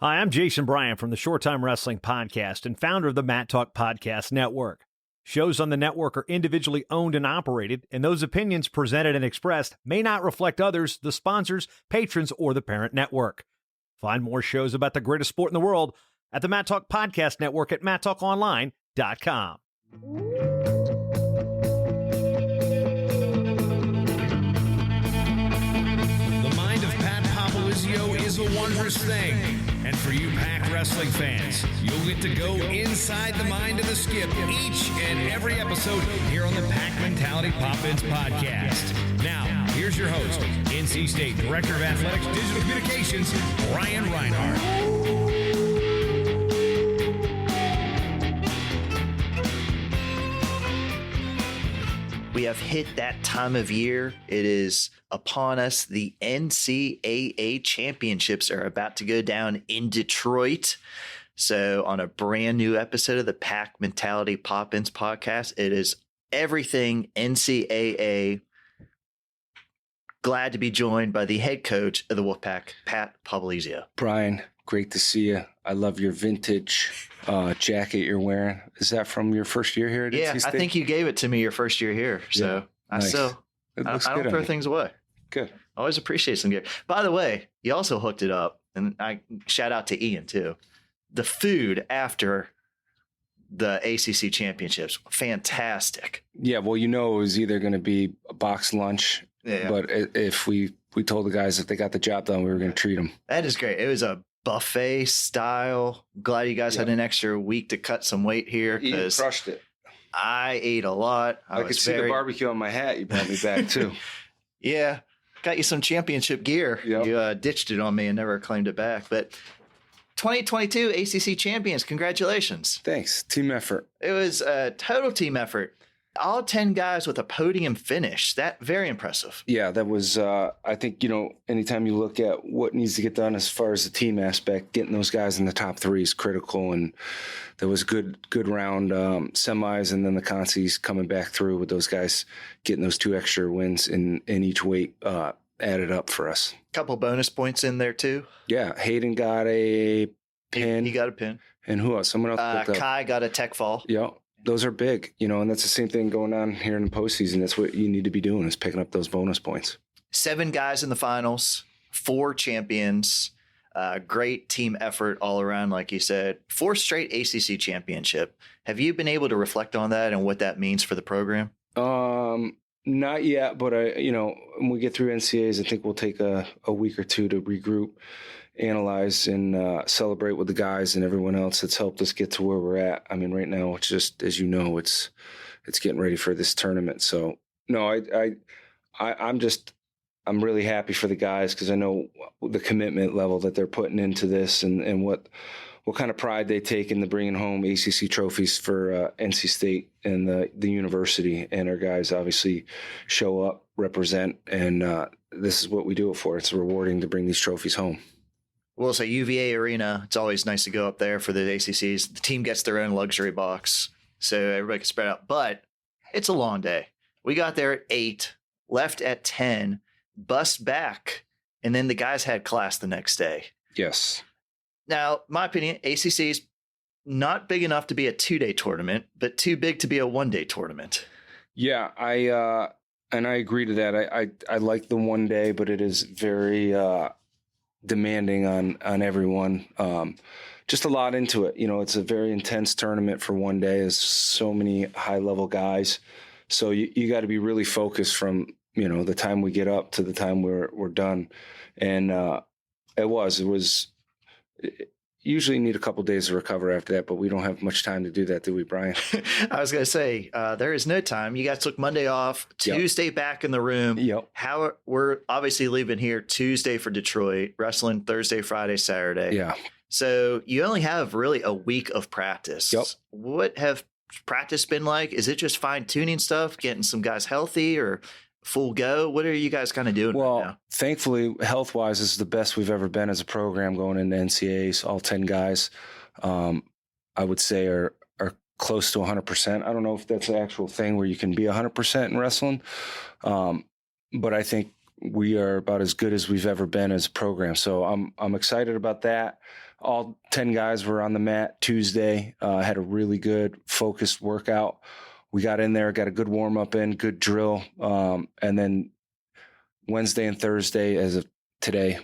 Hi, I'm Jason Bryan from the Short-Time Wrestling Podcast and founder of the Mat Talk Podcast Network. Shows on the network are individually owned and operated, and those opinions presented and expressed may not reflect others, the sponsors, patrons, or the parent network. Find more shows about the greatest sport in the world at the Mat Talk Podcast Network at mattalkonline.com. The mind of Pat Popolzio is a wondrous thing. And for you Pack wrestling fans, you'll get to go inside the mind of the Skip each and every episode here on the Pack Mentality Pop-Ins podcast. Now, here's your host, NC State Director of Athletics Digital Communications, Brian Reinhardt. We have hit that time of year. It is upon us. The NCAA Championships are about to go down in Detroit. So on a brand new episode of the Pack Mentality Pop-Ins podcast, it is everything NCAA. Glad to be joined by the head coach of the Wolfpack, Pat Popolzio. Brian, great to see you. I love your vintage jacket you're wearing. Is that from your first year here at NC State? I think you gave it to me your first year here. So yeah, I nice. still, I don't throw things away. Good. I always appreciate some gear. By the way, you also hooked it up, and I shout out to Ian too. The food after the ACC Championships, fantastic. Yeah, well, it was either going to be a box lunch, but if we told the guys if they got the job done, we were going to treat them. That is great. It was a buffet style. Glad you guys had an extra week to cut some weight here. You crushed it. I ate a lot. I could see the barbecue on my hat. You brought me back too. Yeah. Got you some championship gear. Yep. You ditched it on me and never claimed it back. But 2022 ACC champions, congratulations. Thanks. Team effort. It was a total team effort. All 10 guys with a podium finish. That very impressive. Yeah, that was, I think, anytime you look at what needs to get done as far as the team aspect, getting those guys in the top three is critical. And there was good round semis, and then the consies coming back through with those guys getting those 2 extra wins in each weight added up for us. Couple bonus points in there too. Yeah, Hayden got a pin. He got a pin. And who else? Someone else. Kai got a tech fall. Yeah. Those are big, and that's the same thing going on here in the postseason. That's what you need to be doing, is picking up those bonus points. 7 guys in the finals, 4 champions, great team effort all around, like you said. 4 straight ACC championship. Have you been able to reflect on that and what that means for the program? Not yet, but when we get through NCAAs, I think we'll take a week or two to regroup, analyze, and celebrate with the guys and everyone else that's helped us get to where we're at. I mean, right now it's just, as you know, it's getting ready for this tournament. So no, I'm really happy for the guys, because I know the commitment level that they're putting into this, and what kind of pride they take in the bringing home ACC trophies for NC State and the university. And our guys obviously show up, represent, and this is what we do it for. It's rewarding to bring these trophies home. Well, it's a UVA arena. It's always nice to go up there for the ACCs. The team gets their own luxury box, so everybody can spread out. But it's a long day. We got there at 8, left at 10, bust back, and then the guys had class the next day. Yes. Now, my opinion, ACC is not big enough to be a 2-day tournament, but too big to be a 1-day tournament. Yeah, I agree to that. I like the 1 day, but it is very demanding on everyone. Just a lot into it. It's a very intense tournament for 1 day. There's so many high level guys. So you got to be really focused from, the time we get up to the time we're done. And it was usually need a couple days to recover after that, but we don't have much time to do that, do we, Brian? I was going to say, there is no time. You guys took Monday off, Tuesday back in the room. Yep. We're obviously leaving here Tuesday for Detroit, wrestling Thursday, Friday, Saturday. Yeah. So you only have really a week of practice. Yep. What have practice been like? Is it just fine tuning stuff, getting some guys healthy, or full go? What are you guys kind of doing right now? Thankfully, health-wise, this is the best we've ever been as a program going into NCAAs. All 10 guys, I would say, are close to 100%. I don't know if that's an actual thing where you can be 100% in wrestling, but I think we are about as good as we've ever been as a program. So I'm excited about that. all 10 guys were on the mat Tuesday, had a really good focused workout. We got in there, got a good warm up in, good drill. And then Wednesday and Thursday, as of today,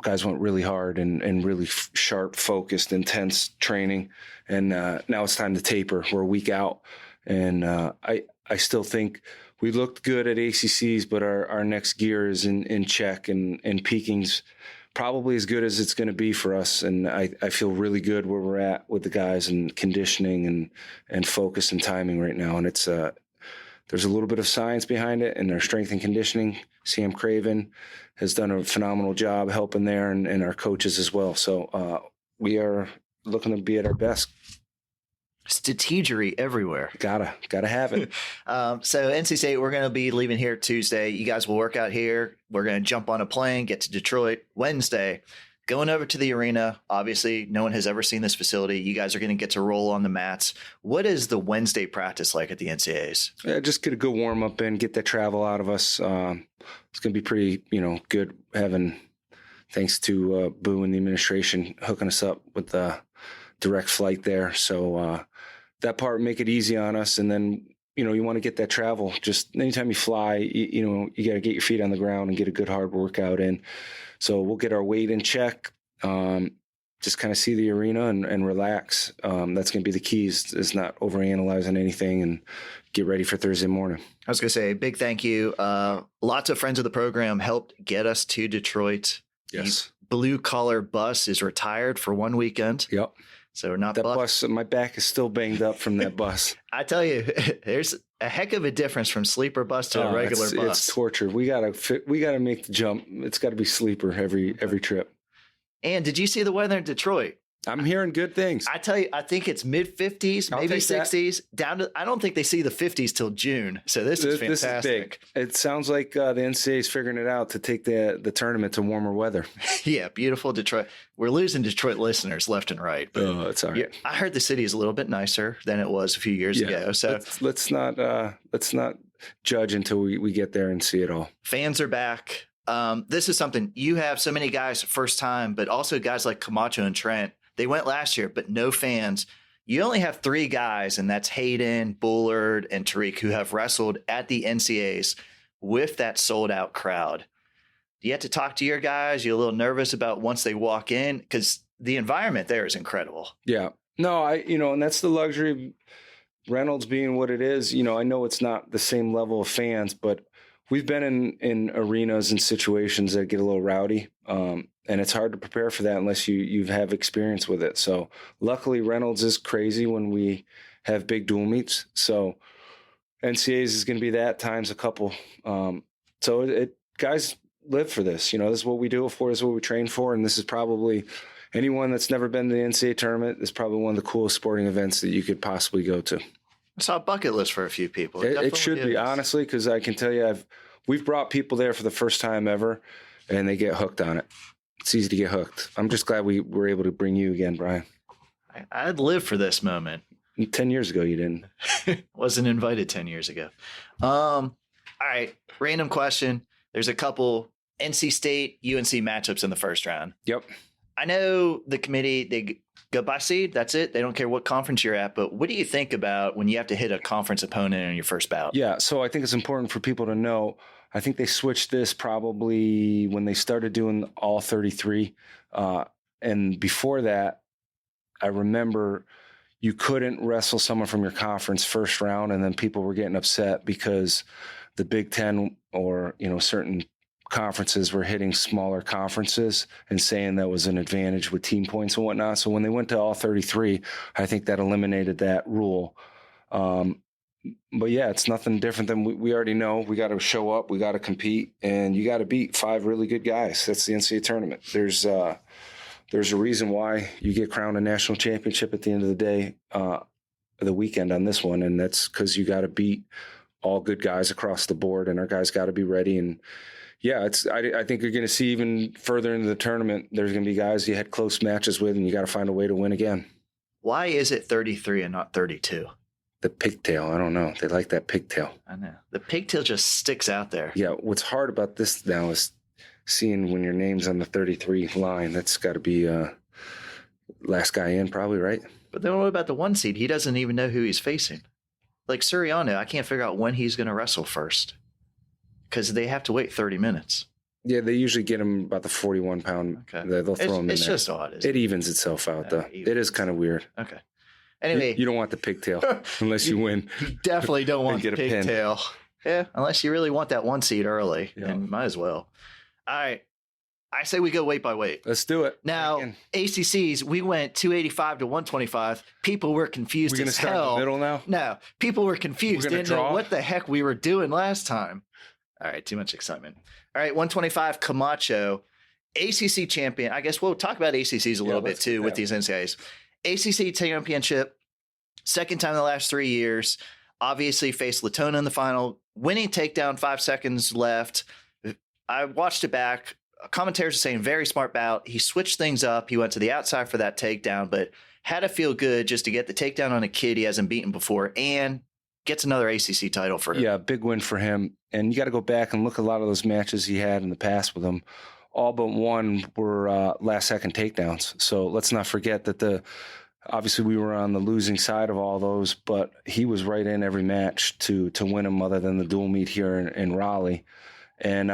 guys went really hard and really sharp, focused, intense training. And now it's time to taper. We're a week out. And I still think we looked good at ACCs, but our next gear is in check, and peaking's probably as good as it's going to be for us. And I feel really good where we're at with the guys and conditioning and focus and timing right now. And it's there's a little bit of science behind it, and our strength and conditioning. Sam Craven has done a phenomenal job helping there, and our coaches as well. So we are looking to be at our best. Strategery everywhere. Gotta have it. So NC State, we're going to be leaving here Tuesday. You guys will work out here. We're going to jump on a plane, get to Detroit Wednesday, going over to the arena. Obviously, no one has ever seen this facility. You guys are going to get to roll on the mats. What is the Wednesday practice like at the NCAAs? Yeah, just get a good warm up in, get that travel out of us. It's going to be pretty, good having, thanks to Boo and the administration hooking us up with the direct flight there. So that part make it easy on us. And then, you want to get that travel. Just anytime you fly, you got to get your feet on the ground and get a good hard workout in. So we'll get our weight in check, just kind of see the arena and relax. That's going to be the keys, is not overanalyzing anything, and get ready for Thursday morning. I was going to say, big thank you. Lots of friends of the program helped get us to Detroit. Yes. The blue collar bus is retired for one weekend. Yep. So we're not that bus. My back is still banged up from that bus. I tell you, there's a heck of a difference from sleeper bus to a regular bus. It's torture. We gotta make the jump. It's got to be sleeper every trip. And did you see the weather in Detroit? I'm hearing good things. I tell you, I think it's mid 50s, maybe 60s, down to. I don't think they see the 50s till June. So this is fantastic. This is big. It sounds like the NCAA is figuring it out to take the tournament to warmer weather. Yeah, beautiful Detroit. We're losing Detroit listeners left and right. But it's all right. Yeah, I heard the city is a little bit nicer than it was a few years ago. So let's not judge until we get there and see it all. Fans are back. This is something you have so many guys first time, but also guys like Camacho and Trent. They went last year, but no fans. You only have 3 guys, and that's Hayden, Bullard, and Tariq, who have wrestled at the NCAAs with that sold-out crowd. Do you have to talk to your guys? You're a little nervous about once they walk in? Because the environment there is incredible. Yeah. No, and that's the luxury of Reynolds being what it is. I know it's not the same level of fans, but we've been in arenas and situations that get a little rowdy. And it's hard to prepare for that unless you have experience with it. So luckily Reynolds is crazy when we have big dual meets. So NCAAs is going to be that times a couple. So guys live for this. This is what we do it for. This is what we train for. And this is probably, anyone that's never been to the NCAA tournament, is probably one of the coolest sporting events that you could possibly go to. It's a bucket list for a few people. It should be, honestly, because I can tell you, we've brought people there for the first time ever, and they get hooked on it. It's easy to get hooked. I'm just glad we were able to bring you again, Brian. I'd live for this moment. 10 years ago, you didn't. Wasn't invited 10 years ago. All right, random question. There's a couple NC State, UNC matchups in the first round. Yep. I know the committee, they go by seed. That's it. They don't care what conference you're at. But what do you think about when you have to hit a conference opponent in your first bout? Yeah, so I think it's important for people to know. I think they switched this probably when they started doing all 33. And before that, I remember you couldn't wrestle someone from your conference first round, and then people were getting upset because the Big Ten or certain conferences were hitting smaller conferences and saying that was an advantage with team points and whatnot. So when they went to all 33, I think that eliminated that rule. But yeah, it's nothing different than we already know. We got to show up, we got to compete, and you got to beat 5 really good guys. That's the NCAA tournament. There's a reason why you get crowned a national championship at the end of the day, the weekend on this one, and that's because you got to beat all good guys across the board, and our guys got to be ready. And yeah, I think you're going to see even further into the tournament, there's going to be guys you had close matches with, and you got to find a way to win again. Why is it 33 and not 32? The pigtail. I don't know. They like that pigtail. I know. The pigtail just sticks out there. Yeah. What's hard about this now is seeing when your name's on the 33 line. That's got to be last guy in probably, right? But then what about the 1 seed? He doesn't even know who he's facing. Like Suriano, I can't figure out when he's going to wrestle first because they have to wait 30 minutes. Yeah, they usually get him about the 41-pound. Okay. They'll throw him in there. It's just odd. It evens itself out, though. It is kind of weird. Okay. Anyway. You don't want the pigtail unless you win. You definitely don't want the pigtail. Yeah, unless you really want that 1 seed early, then might as well. All right. I say we go weight by weight. Let's do it. Now, ACCs, we went 285 to 125. People were confused We're going to start in the middle now? No, people were confused. Didn't know what the heck we were doing last time. All right, too much excitement. All right, 125, Camacho, ACC champion. I guess we'll talk about ACCs a little bit too with these NCAAs. ACC championship, second time in the last 3 years. Obviously faced Latona in the final, winning takedown, 5 seconds left. I watched it back. Commentators are saying very smart bout. He switched things up. He went to the outside for that takedown, but had to feel good just to get the takedown on a kid he hasn't beaten before and gets another ACC title for him. Yeah, big win for him. And you got to go back and look at a lot of those matches he had in the past with him. All but one were last-second takedowns. So let's not forget that obviously we were on the losing side of all those, but he was right in every match to win them other than the dual meet here in Raleigh. And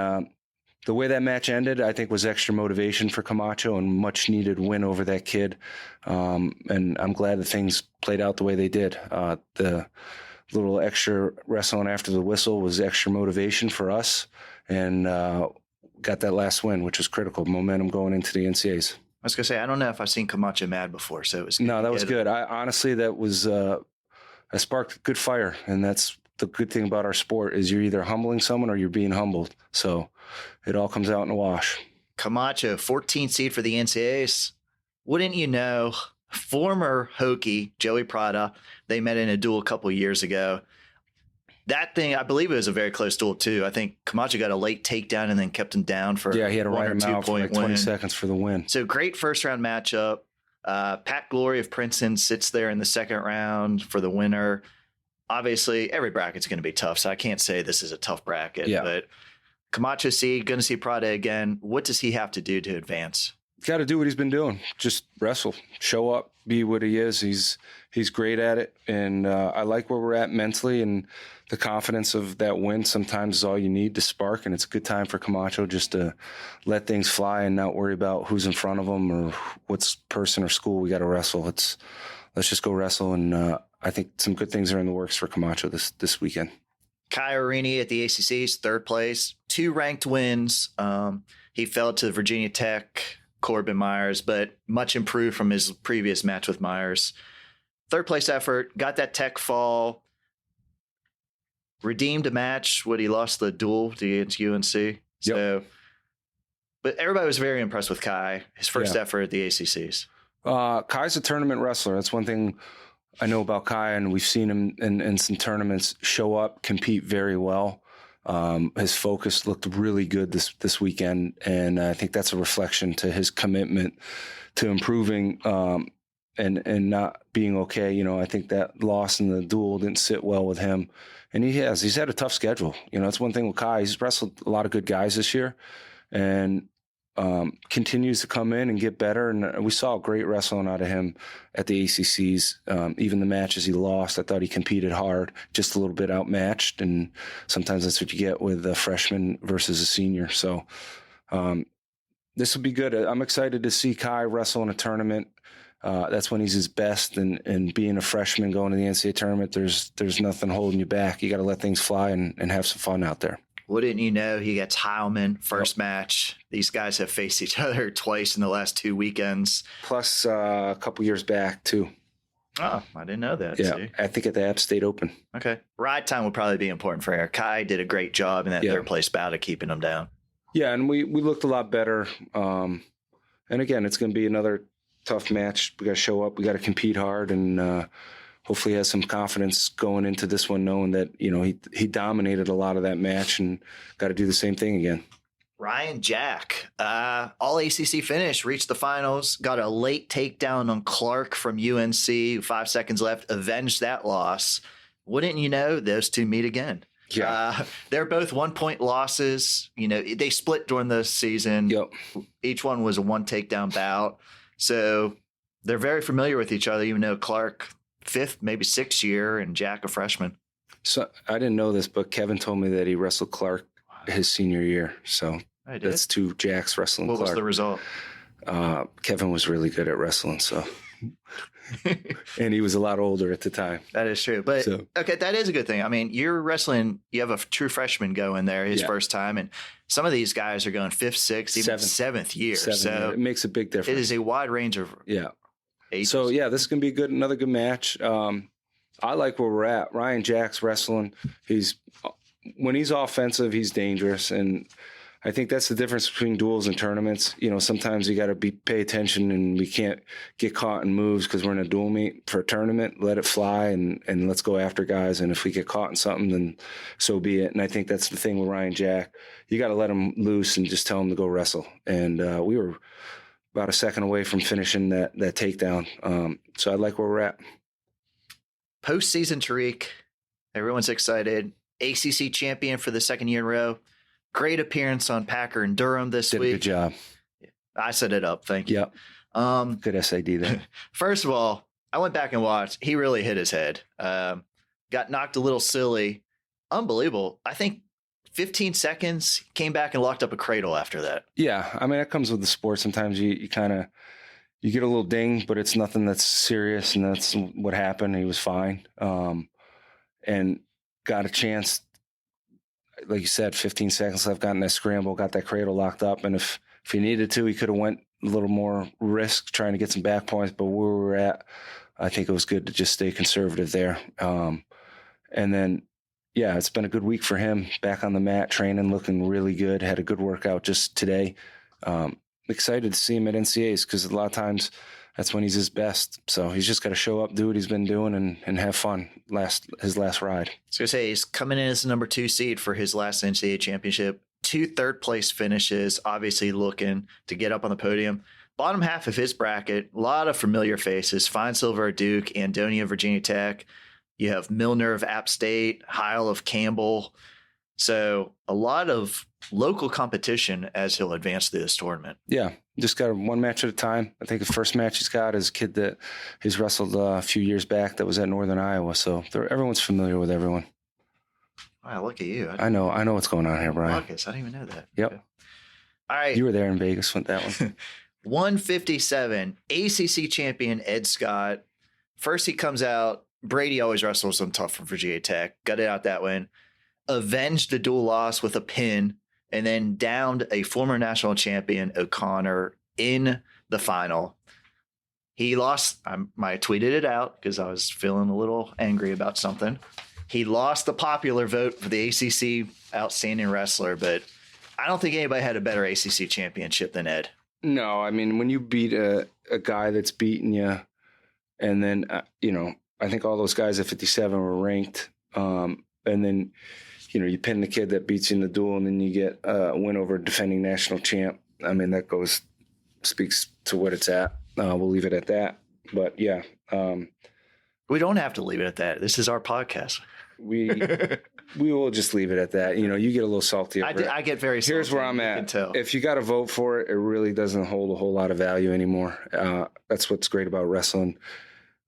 the way that match ended, I think, was extra motivation for Camacho and much needed win over that kid. And I'm glad that things played out the way they did. The little extra wrestling after the whistle was extra motivation for us, and got that last win, which was critical. Momentum going into the NCAAs. I was going to say, I don't know if I've seen Camacho mad before, so it was good. No, that was good. Honestly, that was I sparked good fire, and that's the good thing about our sport is you're either humbling someone or you're being humbled. So it all comes out in the wash. Camacho, 14th seed for the NCAAs. Wouldn't you know, former Hokie, Joey Prada, they met in a duel a couple years ago. That thing, I believe it was a very close duel, too. I think Camacho got a late takedown and then kept him down for he had to ride him out for like 20 seconds for the win. So great first-round matchup. Pat Glory of Princeton sits there in the second round for the winner. Obviously, every bracket's going to be tough, so I can't say this is a tough bracket. Yeah. But Camacho seed, going to see Prada again. What does he have to do to advance? Got to do what he's been doing. Just wrestle, show up, be what he is. He's great at it, and I like where we're at mentally, and the confidence of that win sometimes is all you need to spark, and it's a good time for Camacho just to let things fly and not worry about who's in front of him or what's person or school we got to wrestle. Let's just go wrestle, and I think some good things are in the works for Camacho this weekend. Kai Arini at the ACC's third place, 2 ranked wins. He fell to Virginia Tech, Corbin Myers, but much improved from his previous match with Myers. Third place effort, got that Tech fall, redeemed a match when he lost the duel against UNC. So, but everybody was very impressed with Kai, his first effort at the ACCs. Kai's a tournament wrestler. That's one thing I know about Kai, and we've seen him in some tournaments show up, compete very well. His focus looked really good this weekend, and I think that's a reflection to his commitment to improving and not being okay. You know, I think that loss in the duel didn't sit well with him, and he's had a tough schedule. You know, that's one thing with Kai. He's wrestled a lot of good guys this year, and continues to come in and get better. And we saw great wrestling out of him at the ACCs. Even the matches he lost, I thought he competed hard, just a little bit outmatched. And sometimes that's what you get with a freshman versus a senior. So this will be good. I'm excited to see Kai wrestle in a tournament. That's when he's his best. And being a freshman going to the NCAA tournament, there's nothing holding you back. You got to let things fly and have some fun out there. Wouldn't you know, he gets Heilman first match. These guys have faced each other twice in the last 2 weekends. Plus a couple years back, too. Oh, I didn't know that. Yeah, I think at the App State Open. Okay. Ride time would probably be important for Eric. Kai did a great job in that third place bout of keeping him down. Yeah, and we looked a lot better. And again, it's going to be another tough match. We got to show up. We got to compete hard, and hopefully has some confidence going into this one, knowing that, you know, he dominated a lot of that match and got to do the same thing again. Ryan Jack, all ACC finish, reached the finals, got a late takedown on Clark from UNC, 5 seconds left, avenged that loss. Wouldn't you know, those two meet again. Yeah. They're both 1-point losses. You know, they split during the season. Yep. Each one was a 1 takedown bout. So they're very familiar with each other, even though Clark 5th, maybe 6th year, and Jack a freshman. So I didn't know this, but Kevin told me that he wrestled Clark his senior year. So that's 2 Jacks wrestling Clark. What was the result? Kevin was really good at wrestling, so and he was a lot older at the time. That is true. But okay, that is a good thing. I mean, you're wrestling, you have a true freshman going there his first time, and some of these guys are going 5th, 6th, even 7th year. So it makes a big difference. It is a wide range of ages. So this is gonna be another good match. I like where we're at. Ryan Jack's wrestling. When he's offensive, he's dangerous, and I think that's the difference between duels and tournaments. You know, sometimes you got to pay attention, and we can't get caught in moves because we're in a duel meet. For a tournament, let it fly and let's go after guys. And if we get caught in something, then so be it. And I think that's the thing with Ryan Jack. You got to let him loose and just tell him to go wrestle. And we were about a second away from finishing that takedown. So I like where we're at. Postseason Tariq, everyone's excited. ACC champion for the 2nd year in a row. Great appearance on Packer and Durham this week. Did a good job. I set it up. Thank you. Yep. Good SAD there. First of all, I went back and watched. He really hit his head. Got knocked a little silly. Unbelievable. I think 15 seconds, came back and locked up a cradle after that. Yeah. I mean, that comes with the sport. Sometimes you kind of, you get a little ding, but it's nothing that's serious. And that's what happened. He was fine. And got a chance, like you said, 15 seconds left, got in that scramble, got that cradle locked up. And if he needed to, he could have went a little more risk trying to get some back points. But where we were at, I think it was good to just stay conservative there. And then, it's been a good week for him. Back on the mat, training, looking really good. Had a good workout just today. Excited to see him at NCAAs because a lot of times that's when he's his best. So he's just got to show up, do what he's been doing, and have fun his last ride. I was going to say, he's coming in as the number 2 seed for his last NCAA championship. 2 third-place finishes, obviously looking to get up on the podium. Bottom half of his bracket, a lot of familiar faces. Fine Silver of Duke, Andonia, Virginia Tech. You have Milner of App State, Heil of Campbell. So a lot of local competition as he'll advance through this tournament. Yeah, just got one match at a time. I think the first match he's got is a kid that he's wrestled a few years back that was at Northern Iowa. So everyone's familiar with everyone. Wow, look at you. I know what's going on here, Brian. Marcus, I didn't even know that. Yep. Okay. All right. You were there in Vegas with that one. 157, ACC champion Ed Scott. First he comes out. Brady always wrestles him tough from Virginia Tech. Got it out that win. Avenged the dual loss with a pin, and then downed a former national champion, O'Connor, in the final. He lost. I tweeted it out because I was feeling a little angry about something. He lost the popular vote for the ACC Outstanding Wrestler, but I don't think anybody had a better ACC championship than Ed. No, I mean, when you beat a guy that's beaten you, and then, I think all those guys at 57 were ranked, and then, you pin the kid that beats you in the duel, and then you get a win over a defending national champ. I mean, that speaks to what it's at. We'll leave it at that. But yeah. We don't have to leave it at that. This is our podcast. We will just leave it at that. You get a little salty. I get very salty. Here's where I'm at. If you got to vote for it, it really doesn't hold a whole lot of value anymore. That's what's great about wrestling.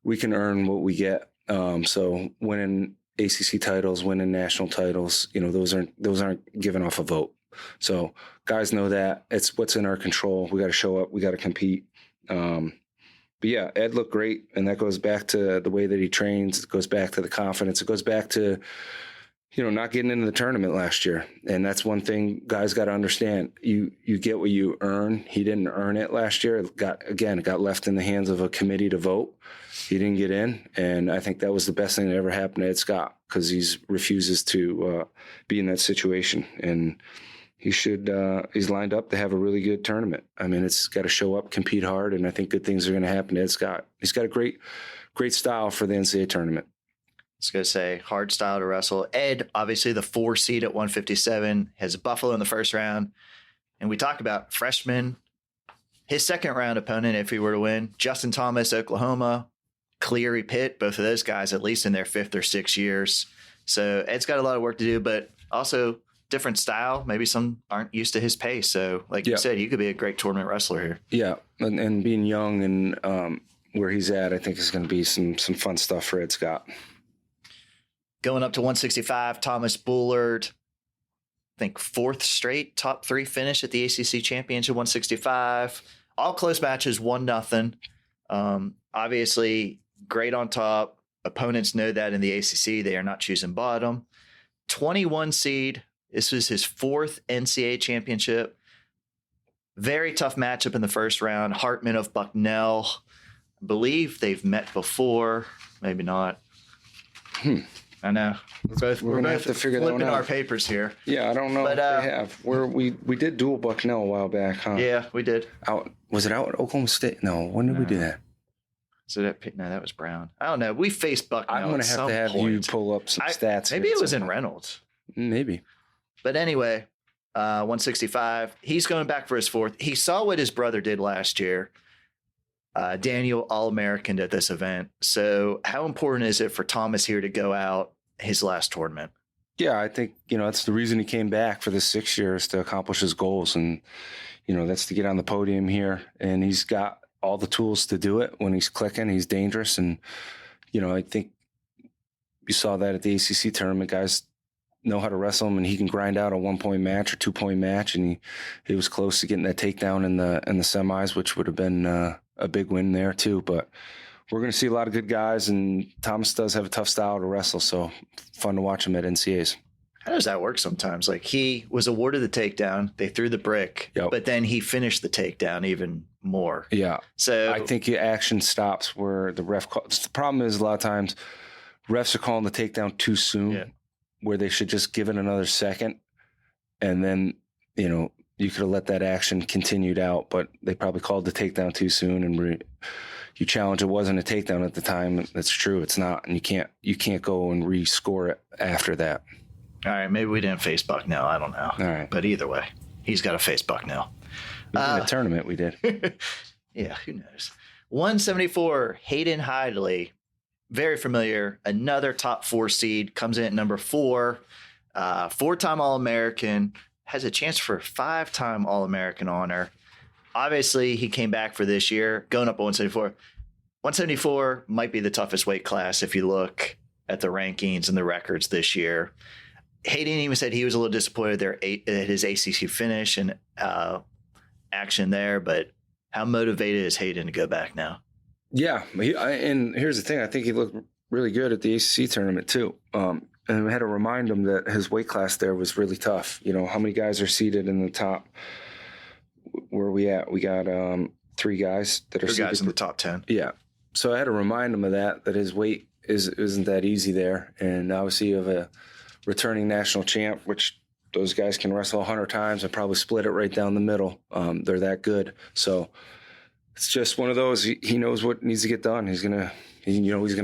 We can earn what we get. So winning ACC titles, winning national titles, those aren't given off a vote. So guys know that it's what's in our control. We got to show up. We got to compete. But yeah, Ed looked great, and that goes back to the way that he trains. It goes back to the confidence. It goes back to, not getting into the tournament last year. And that's one thing guys got to understand. You get what you earn. He didn't earn it last year. It got left in the hands of a committee to vote. He didn't get in, and I think that was the best thing that ever happened to Ed Scott because he refuses to be in that situation. And he's lined up to have a really good tournament. I mean, it's got to show up, compete hard, and I think good things are going to happen to Ed Scott. He's got a great style for the NCAA tournament. I was going to say, hard style to wrestle. Ed, obviously the 4 seed at 157, has Buffalo in the first round. And we talk about freshman. His second round opponent, if he were to win, Justin Thomas, Oklahoma, Cleary, Pitt, both of those guys at least in their 5th or 6th years. So Ed's got a lot of work to do, but also different style. Maybe some aren't used to his pace. So like you said, you could be a great tournament wrestler here. Yeah. And being young and where he's at, I think is going to be some fun stuff for Ed Scott. Going up to 165, Thomas Bullard. I think 4th straight top 3 finish at the ACC Championship 165. All close matches, 1-0. Obviously, great on top. Opponents know that in the ACC. They are not choosing bottom. 21 seed. This was his 4th NCAA championship. Very tough matchup in the first round. Hartman of Bucknell. I believe they've met before. Maybe not. I know. We're going to have to figure that one out. Flipping our papers here. Yeah, I don't know if they have. We did dual Bucknell a while back, huh? Yeah, we did. Was it out at Oklahoma State? No. When did we do that? So that was Brown. I don't know. We faced Bucknell. I'm going to have you pull up some stats. Maybe it was in Reynolds. Maybe. But anyway, 165. He's going back for his 4th. He saw what his brother did last year. Daniel All-American at this event. So how important is it for Thomas here to go out his last tournament? Yeah, I think, that's the reason he came back for the 6th year, is to accomplish his goals. And, that's to get on the podium here. And he's got all the tools to do it. When he's clicking, he's dangerous. And, I think you saw that at the ACC tournament. Guys know how to wrestle him, and he can grind out a 1-point match or 2-point match. And he was close to getting that takedown in the semis, which would have been a big win there too. But we're going to see a lot of good guys, and Thomas does have a tough style to wrestle. So fun to watch him at NCAs. How does that work sometimes? Like, he was awarded the takedown, they threw the brick, but then he finished the takedown even more. Yeah. So I think the action stops where the ref calls. The problem is a lot of times refs are calling the takedown too soon, where they should just give it another second. And then, you could have let that action continued out, but they probably called the takedown too soon. And you challenge it wasn't a takedown at the time. That's true. It's not. And you can't go and rescore it after that. All right, maybe we didn't face Bucknell. I don't know. All right. But either way, he's got to face Bucknell. In a tournament, we did. Yeah, who knows? 174, Hayden Hidley. Very familiar. Another top 4 seed. Comes in at number 4. 4-time All-American. Has a chance for a 5-time All-American honor. Obviously, he came back for this year, going up 174. 174 might be the toughest weight class if you look at the rankings and the records this year. Hayden even said he was a little disappointed there at his ACC finish and action there, but how motivated is Hayden to go back now? Yeah, and here's the thing. I think he looked really good at the ACC tournament too. And we had to remind him that his weight class there was really tough. How many guys are seated in the top? Where are we at? We got 3 guys that are 3 seated guys in the top 10. Yeah. So I had to remind him of that his weight isn't that easy there. And obviously you have a returning national champ, which those guys can wrestle 100 times and probably split it right down the middle. They're that good. So it's just one of those. He knows what needs to get done. He's gonna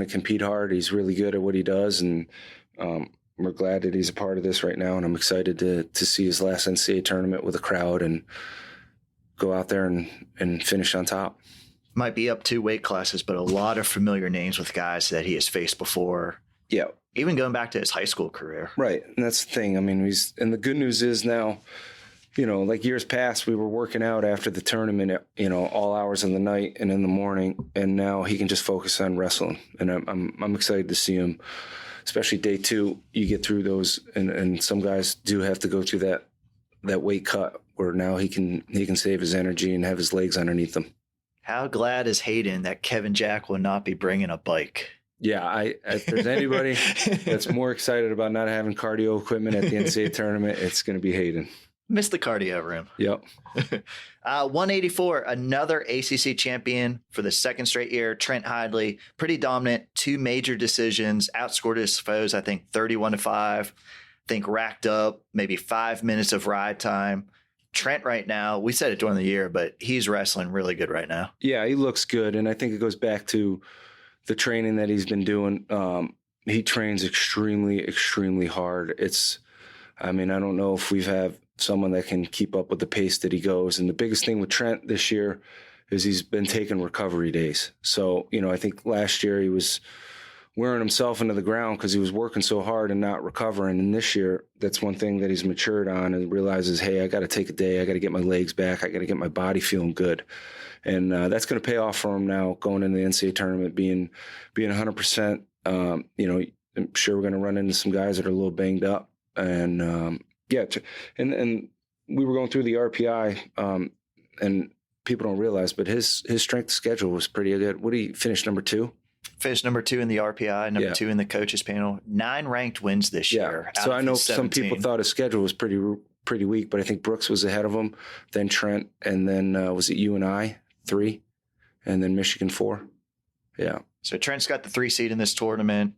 compete hard. He's really good at what he does, and we're glad that he's a part of this right now. And I'm excited to see his last NCAA tournament with a crowd and go out there and finish on top. Might be up 2 weight classes, but a lot of familiar names with guys that he has faced before. Yeah. Even going back to his high school career. Right. And that's the thing. I mean, and the good news is now, like years past, we were working out after the tournament, all hours of the night and in the morning. And now he can just focus on wrestling. And I'm excited to see him, especially day 2. You get through those, and some guys do have to go through that weight cut where now he can save his energy and have his legs underneath him. How glad is Hayden that Kevin Jack will not be bringing a bike? Yeah, if there's anybody that's more excited about not having cardio equipment at the NCAA tournament, it's going to be Hayden. Missed the cardio room. Yep. 184, another ACC champion for the 2nd straight year. Trent Hidley, pretty dominant, 2 major decisions, outscored his foes, I think 31-5. I think racked up maybe 5 minutes of ride time. Trent right now, we said it during the year, but he's wrestling really good right now. Yeah, he looks good. And I think it goes back to the training that he's been doing. He trains extremely, extremely hard. I don't know if we've had someone that can keep up with the pace that he goes. And the biggest thing with Trent this year is he's been taking recovery days. So, I think last year he was wearing himself into the ground because he was working so hard and not recovering. And this year, that's one thing that he's matured on and realizes, hey, I got to take a day. I got to get my legs back. I got to get my body feeling good. And that's going to pay off for him now going into the NCAA tournament, being 100%. I'm sure we're going to run into some guys that are a little banged up. And, and we were going through the RPI and people don't realize, but his strength of schedule was pretty good. What did he finish, number 2? Finished number 2 in the RPI, number 2 in the coaches panel. 9 ranked wins this year. So I know some people thought his schedule was pretty weak, but I think Brooks was ahead of him, then Trent, and then was it UNI 3, and then Michigan 4. Yeah. So Trent's got the 3 seed in this tournament.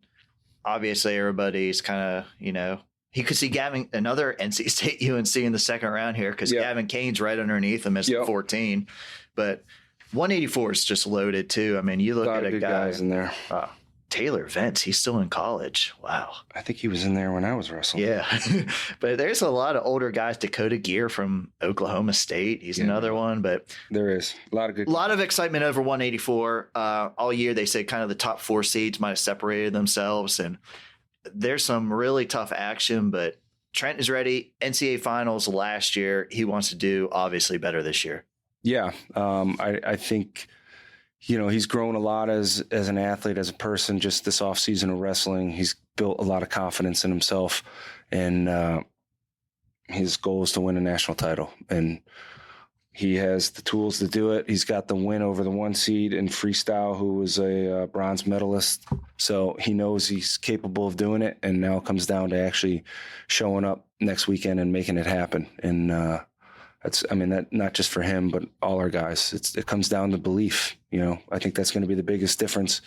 Obviously, everybody's kind of, he could see another NC State UNC in the second round here because Gavin Kane's right underneath him as 14. But 184 is just loaded too. I mean, you look at a guy guys in there. Taylor Vance, he's still in college. Wow. I think he was in there when I was wrestling. Yeah. But there's a lot of older guys. Dakota Gear from Oklahoma State. He's another one. But there is a lot of excitement over 184. All year they say kind of the top 4 seeds might have separated themselves. And there's some really tough action, but Trent is ready. NCAA finals last year. He wants to do obviously better this year. Yeah. I think, he's grown a lot as an athlete, as a person, just this off season of wrestling. He's built a lot of confidence in himself, and his goal is to win a national title. And he has the tools to do it. He's got the win over the 1 seed in freestyle, who was a bronze medalist. So he knows he's capable of doing it. And now it comes down to actually showing up next weekend and making it happen. And that not just for him, but all our guys. It comes down to belief. I think that's going to be the biggest difference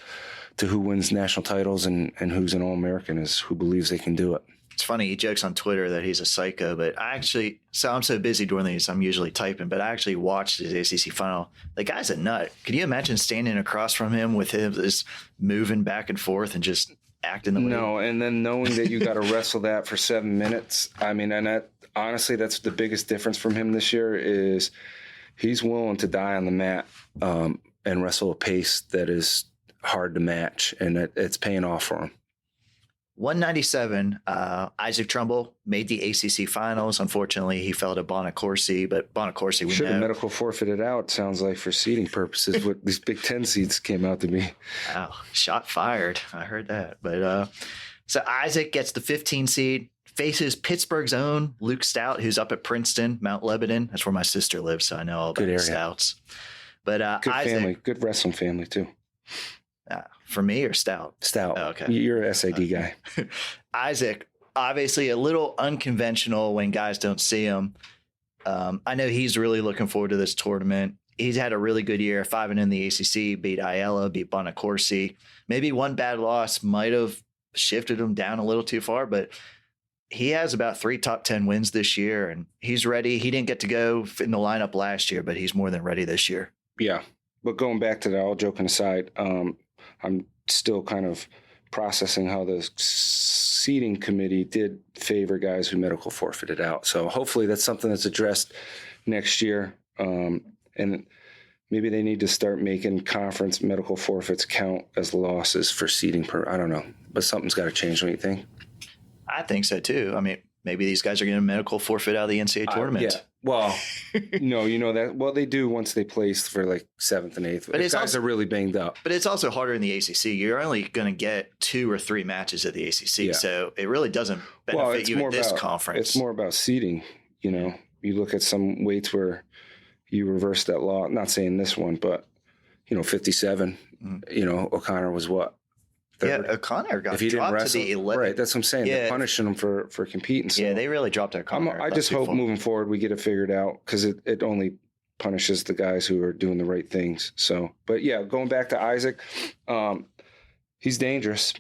to who wins national titles and who's an All-American, is who believes they can do it. It's funny, he jokes on Twitter that he's a psycho, but I'm so busy doing these, I'm usually typing, but I actually watched his ACC final. The guy's a nut. Can you imagine standing across from him with him just moving back and forth and just acting the way? No, and then knowing that you got to wrestle that for 7 minutes. I mean, and that, honestly, that's the biggest difference from him this year is he's willing to die on the mat and wrestle a pace that is hard to match, and it's paying off for him. 197, Isaac Trumbull made the ACC finals. Unfortunately, he fell to Bonacorsi, but Bonacorsi, we should know. have medical forfeited out, sounds like, for seeding purposes, what these Big Ten seeds came out to be. Wow, shot fired. I heard that. But so Isaac gets the 15 seed, faces Pittsburgh's own Luke Stout, who's up at Princeton, Mount Lebanon. That's where my sister lives, so I know all about the Stouts. But good Isaac, family, good wrestling family, too. For me or Stout? Stout. Oh, okay. You're an SID guy. Isaac, obviously a little unconventional when guys don't see him. I know he's really looking forward to this tournament. He's had a really good year, 5-0 in the ACC, beat Ayala, beat Bonacorsi. Maybe one bad loss might have shifted him down a little too far, but he has about 3 top 10 wins this year, and he's ready. He didn't get to go in the lineup last year, but he's more than ready this year. Yeah. But going back to that, all joking aside, I'm still kind of processing how the seating committee did favor guys who medical forfeited out. So hopefully that's something that's addressed next year. And maybe they need to start making conference medical forfeits count as losses for seating I don't know, but something's got to change. Don't you think? I think so too. I mean, maybe these guys are getting a medical forfeit out of the NCAA tournament. Yeah. Well, no, that. Well, they do once they place for like 7th and 8th. But guys also, are really banged up. But it's also harder in the ACC. You're only going to get 2 or 3 matches at the ACC, so it really doesn't benefit you in this conference. It's more about seeding. You look at some weights where you reverse that law. I'm not saying this one, but 57. O'Connor was what? 3rd. Yeah, O'Connor got dropped to the 11th. Right, that's what I'm saying. Yeah. They're punishing him for competing. So they really dropped O'Connor. I just hope moving forward we get it figured out, because it only punishes the guys who are doing the right things. So, but yeah, going back to Isaac, he's dangerous.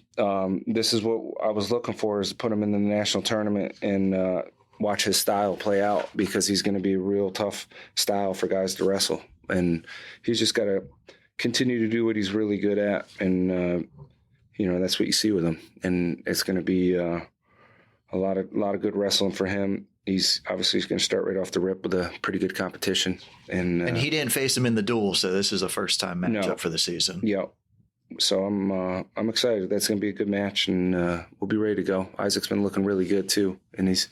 This is what I was looking for, is to put him in the national tournament and watch his style play out, because he's going to be a real tough style for guys to wrestle. And he's just got to continue to do what he's really good at. And, that's what you see with him. And it's going to be a lot of good wrestling for him. He's going to start right off the rip with a pretty good competition. And he didn't face him in the duel, so this is a first-time matchup for the season. Yeah. So I'm excited. That's going to be a good match, and we'll be ready to go. Isaac's been looking really good too, and he's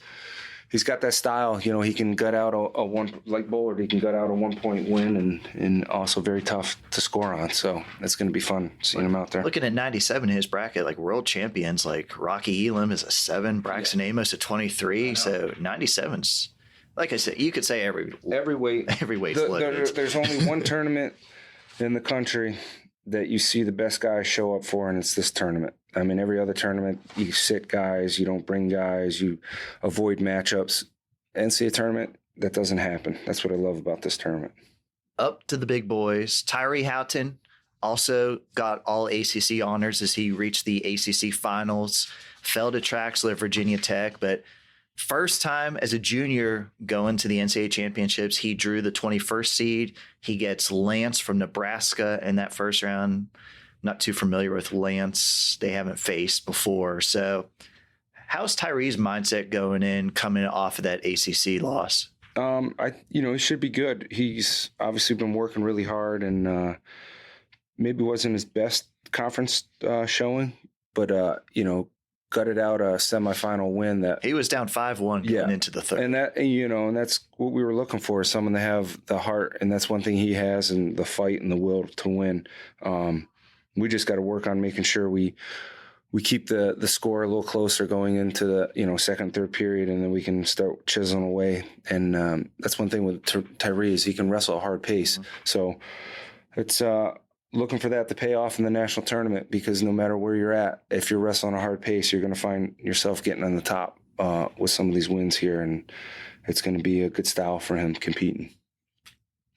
got that style. You know, he can gut out a one, like Bullard. He can gut out a 1-point win, and also very tough to score on. So it's going to be fun seeing him out there. Looking at 97 in his bracket, like world champions, like Rocky Elam is a 7, Braxton Amos a 23. So 97's, like I said, you could say every weight's loaded. There's only one tournament in the country that you see the best guys show up for, and it's this tournament. I mean, every other tournament, you sit guys, you don't bring guys, you avoid matchups. NCAA tournament, that doesn't happen. That's what I love about this tournament. Up to the big boys. Tyree Houghton also got all ACC honors as he reached the ACC finals, fell to Traxler at Virginia Tech, but first time as a junior going to the NCAA Championships, he drew the 21st seed. He gets Lance from Nebraska in that first round. Not too familiar with Lance. They haven't faced before. So how's Tyree's mindset going in, coming off of that ACC loss? He should be good. He's obviously been working really hard, and maybe wasn't his best conference showing, but gutted out a semifinal win that he was down 5-1 going into the third. And that's what we were looking for, someone to have the heart. And that's one thing he has, and the fight and the will to win. We just got to work on making sure we keep the score a little closer going into the, second, third period, and then we can start chiseling away. And that's one thing with Tyree is he can wrestle a hard pace. Mm-hmm. So it's, looking for that to pay off in the national tournament, because no matter where you're at, if you're wrestling a hard pace, you're going to find yourself getting on the top with some of these wins here, and it's going to be a good style for him competing.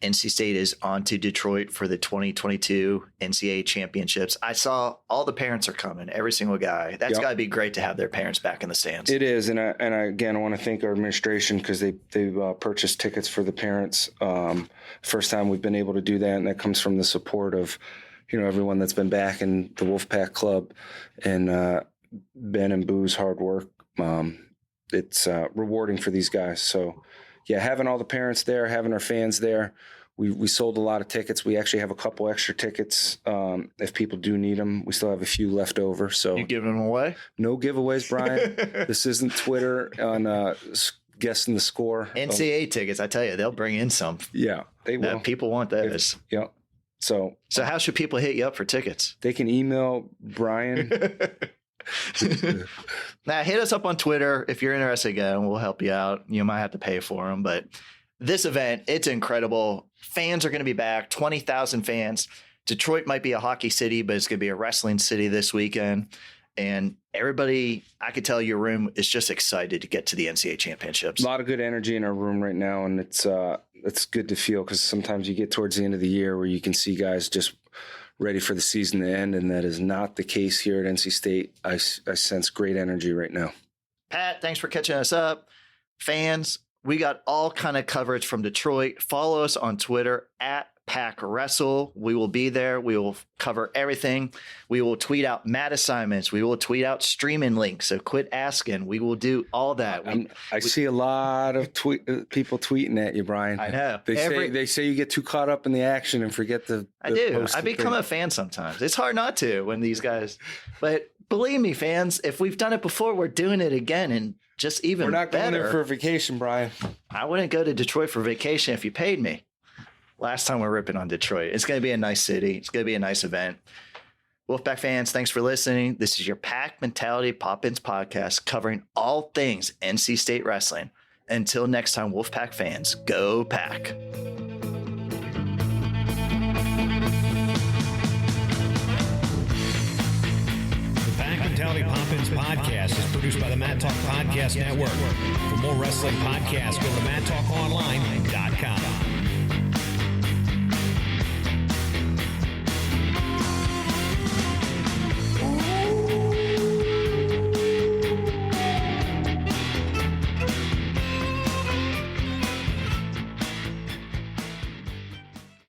NC State is on to Detroit for the 2022 NCAA Championships. I saw all the parents are coming, every single guy. That's got to be great to have their parents back in the stands. It is, and I again want to thank our administration, because they purchased tickets for the parents. First time we've been able to do that, and that comes from the support of everyone that's been back in the Wolfpack Club, and Ben and Boo's hard work. It's rewarding for these guys. So yeah, having all the parents there, having our fans there. We sold a lot of tickets. We actually have a couple extra tickets if people do need them. We still have a few left over. So you giving them away? No giveaways, Brian. This isn't Twitter on guessing the score. NCAA tickets, I tell you, they'll bring in some. Yeah, they will. People want those. Yeah. So how should people hit you up for tickets? They can email Brian. Now, hit us up on Twitter if you're interested again. We'll help you out. You might have to pay for them, but this event, it's incredible. Fans are going to be back, 20,000 fans. Detroit might be a hockey city, but it's going to be a wrestling city this weekend. And everybody, I could tell your room is just excited to get to the NCAA Championships. A lot of good energy in our room right now, and it's good to feel, because sometimes you get towards the end of the year where you can see guys just ready for the season to end, and that is not the case here at NC State. I sense great energy right now. Pat, thanks for catching us up. Fans, we got all kind of coverage from Detroit. Follow us on Twitter at Pack Wrestle. We will be there. We will cover everything. We will tweet out mat assignments. We will tweet out streaming links. So quit asking. We will do all that. I see a lot of people tweeting at you, Brian. I know. They say you get too caught up in the action and forget the I do. I become a fan sometimes. It's hard not to when these guys. But believe me, fans, if we've done it before, we're doing it again, and just even better. We're not going there for vacation, Brian. I wouldn't go to Detroit for vacation if you paid me. Last time we're ripping on Detroit. It's going to be a nice city. It's going to be a nice event. Wolfpack fans, thanks for listening. This is your Pack Mentality Pop-Ins podcast covering all things NC State wrestling. Until next time, Wolfpack fans, go Pack. The Pack Mentality Pop-Ins podcast is produced by the Mat Talk Podcast Network. For more wrestling podcasts, go to mattalkonline.com.